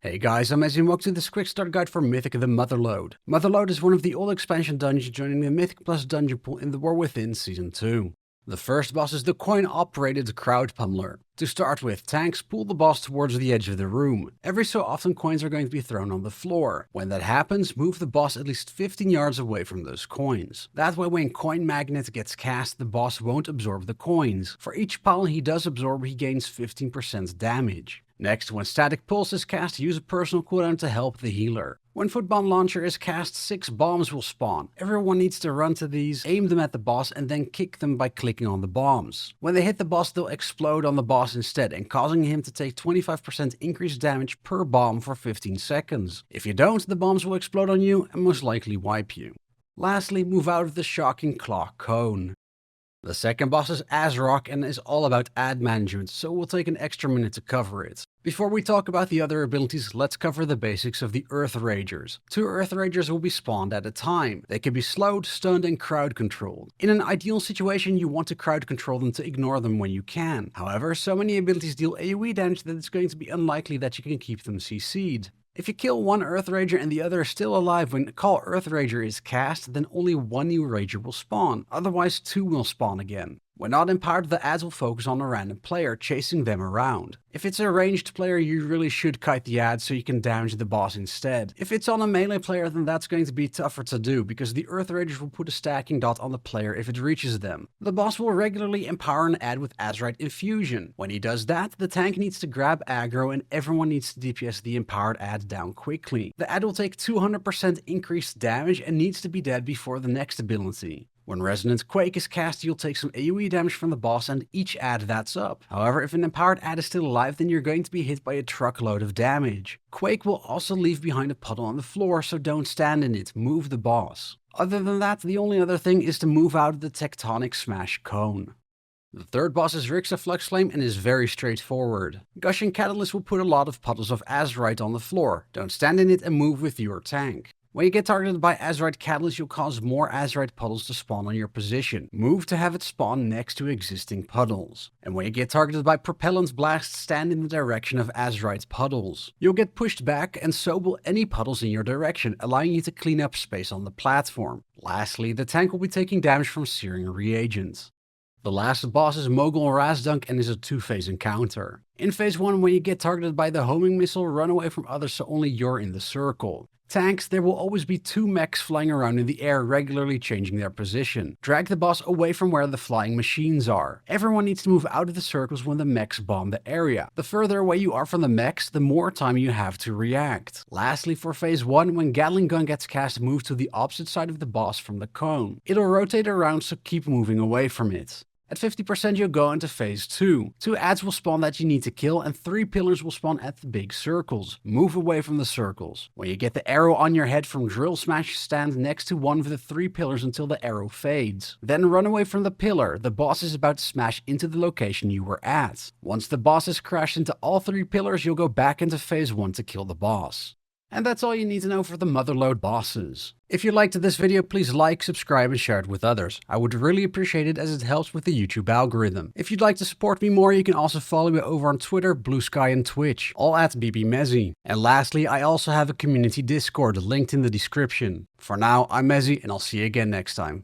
Hey guys, I'm Azerokk and welcome to this quick start guide for Mythic The Motherlode. Motherlode is one of the old expansion dungeons joining the Mythic Plus dungeon pool in the War Within Season 2. The first boss is the coin-operated crowd pummeler. To start with, tanks pull the boss towards the edge of the room. Every so often coins are going to be thrown on the floor. When that happens, move the boss at least 15 yards away from those coins. That way when Coin Magnet gets cast, the boss won't absorb the coins. For each pile he does absorb, he gains 15% damage. Next, when Static Pulse is cast, use a personal cooldown to help the healer. When Foot Bomb Launcher is cast, 6 bombs will spawn. Everyone needs to run to these, aim them at the boss, and then kick them by clicking on the bombs. When they hit the boss, they'll explode on the boss instead, and causing him to take 25% increased damage per bomb for 15 seconds. If you don't, the bombs will explode on you and most likely wipe you. Lastly, move out of the Shocking Claw Cone. The second boss is Azerokk and is all about ad management, so we'll take an extra minute to cover it. Before we talk about the other abilities, let's cover the basics of the Earth Ragers. 2 Earth Ragers will be spawned at a time. They can be slowed, stunned, and crowd controlled. In an ideal situation, you want to crowd control them to ignore them when you can. However, so many abilities deal AoE damage that it's going to be unlikely that you can keep them CC'd. If you kill one Earth Rager and the other is still alive when Call Earth Rager is cast, then only one new Rager will spawn, otherwise 2 will spawn again. When not empowered, the ads will focus on a random player, chasing them around. If it's a ranged player, you really should kite the ads so you can damage the boss instead. If it's on a melee player, then that's going to be tougher to do, because the Earth Ragers will put a stacking dot on the player if it reaches them. The boss will regularly empower an ad with Azerite Infusion. When he does that, the tank needs to grab aggro and everyone needs to DPS the empowered ad down quickly. The ad will take 200% increased damage and needs to be dead before the next ability. When Resonant Quake is cast, you'll take some AoE damage from the boss and each ad that's up. However, if an empowered ad is still alive, then you're going to be hit by a truckload of damage. Quake will also leave behind a puddle on the floor, so don't stand in it, move the boss. Other than that, the only other thing is to move out of the Tectonic Smash Cone. The third boss is Rixxa Fluxflame and is very straightforward. Gushing Catalyst will put a lot of puddles of Azerite on the floor. Don't stand in it and move with your tank. When you get targeted by Azerite Catalyst, you'll cause more Azerite puddles to spawn on your position. Move to have it spawn next to existing puddles. And when you get targeted by Propellant Blast, stand in the direction of Azerite puddles. You'll get pushed back, and so will any puddles in your direction, allowing you to clean up space on the platform. Lastly, the tank will be taking damage from Searing Reagents. The last boss is Mogul Razdunk and is a 2-phase encounter. In phase 1, when you get targeted by the homing missile, run away from others so only you're in the circle. Tanks, there will always be 2 mechs flying around in the air, regularly changing their position. Drag the boss away from where the flying machines are. Everyone needs to move out of the circles when the mechs bomb the area. The further away you are from the mechs, the more time you have to react. Lastly, for phase 1, when Gatling Gun gets cast, move to the opposite side of the boss from the cone. It'll rotate around, so keep moving away from it. At 50% you'll go into phase 2. 2 ads will spawn that you need to kill and 3 pillars will spawn at the big circles. Move away from the circles. When you get the arrow on your head from Drill Smash, stand next to one of the 3 pillars until the arrow fades. Then run away from the pillar. The boss is about to smash into the location you were at. Once the boss has crashed into all 3 pillars, you'll go back into phase 1 to kill the boss. And that's all you need to know for the Motherlode bosses. If you liked this video, please like, subscribe, and share it with others. I would really appreciate it as it helps with the YouTube algorithm. If you'd like to support me more, you can also follow me over on Twitter, Blue Sky, and Twitch, all at BBMezzy. And lastly, I also have a community Discord linked in the description. For now, I'm Mezzy, and I'll see you again next time.